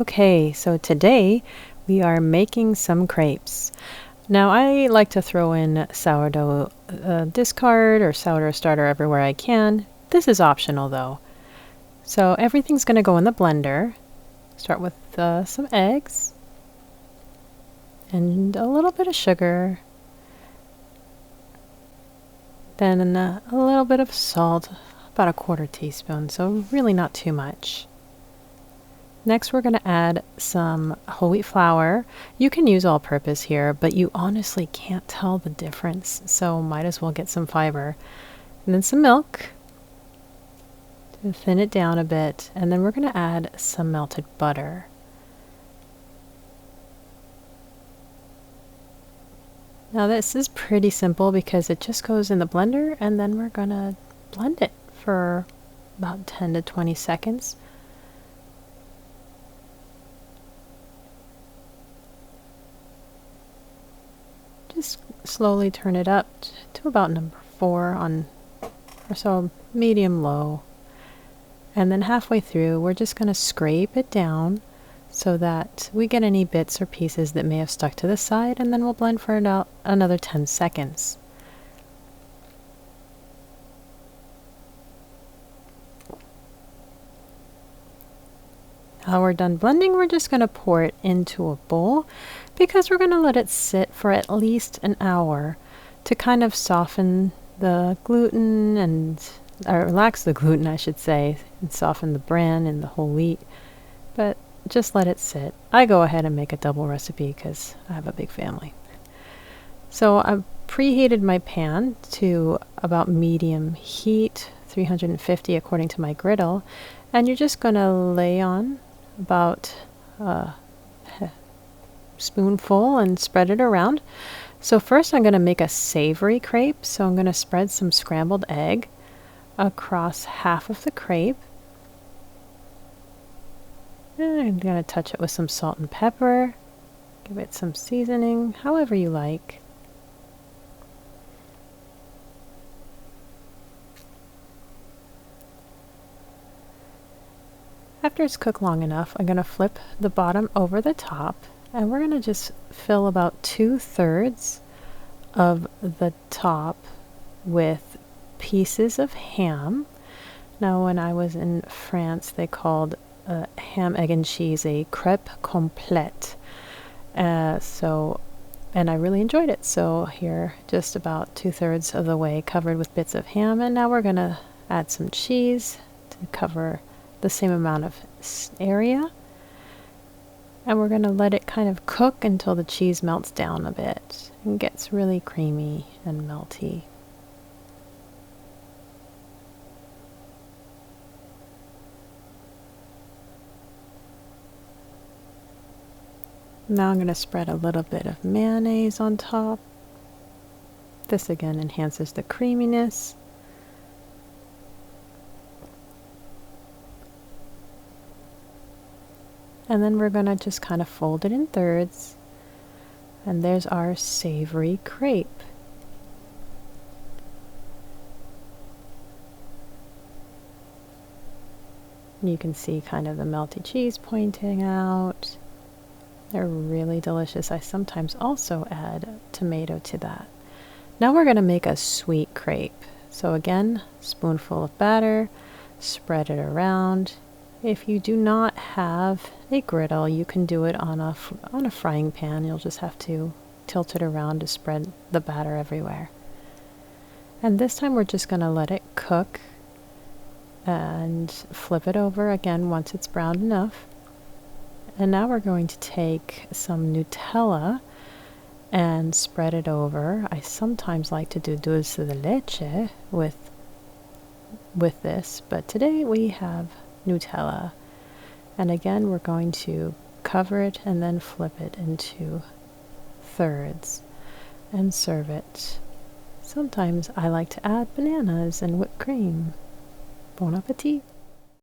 Okay, so today we are making some crepes. Now I like to throw in sourdough discard or sourdough starter everywhere I can. This is optional though. So everything's going to go in the blender. Start with some eggs and a little bit of sugar. Then a little bit of salt, about a quarter teaspoon, so really not too much. Next, we're going to add some whole wheat flour. You can use all-purpose here, but you honestly can't tell the difference, so might as well get some fiber. And then some milk to thin it down a bit, and then we're going to add some melted butter. Now this is pretty simple because it just goes in the blender, and then we're going to blend it for about 10 to 20 seconds. Just slowly turn it up to about number 4 on, or so, medium low. And then halfway through, we're just going to scrape it down so that we get any bits or pieces that may have stuck to the side, and then we'll blend for about another 10 seconds. Now we're done blending, we're just going to pour it into a bowl because we're going to let it sit for at least an hour to kind of soften the gluten or relax the gluten, I should say, and soften the bran and the whole wheat. But just let it sit. I go ahead and make a double recipe because I have a big family. So I've preheated my pan to about medium heat, 350 according to my griddle, and you're just going to lay on about a spoonful and spread it around. So first I'm going to make a savory crepe, so I'm going to spread some scrambled egg across half of the crepe. And I'm going to touch it with some salt and pepper, give it some seasoning, however you like. After it's cooked long enough, I'm going to flip the bottom over the top, and we're going to just fill about 2/3 of the top with pieces of ham. Now, when I was in France, they called ham, egg, and cheese a crepe complète. And I really enjoyed it. So here, just about 2/3 of the way covered with bits of ham, and now we're going to add some cheese to cover the same amount of area, and we're going to let it kind of cook until the cheese melts down a bit and gets really creamy and melty. Now I'm going to spread a little bit of mayonnaise on top. This again enhances the creaminess. And then we're going to just kind of fold it in thirds. And there's our savory crepe. You can see kind of the melty cheese pointing out. They're really delicious. I sometimes also add tomato to that. Now we're going to make a sweet crepe. So again, spoonful of batter, spread it around. If you do not have a griddle, you can do it on a frying pan. You'll just have to tilt it around to spread the batter everywhere. And this time we're just going to let it cook and flip it over again once it's browned enough. And now we're going to take some Nutella and spread it over. I sometimes like to do dulce de leche with this, but today we have Nutella. And again, we're going to cover it and then flip it into thirds and serve it. Sometimes I like to add bananas and whipped cream. Bon appetit!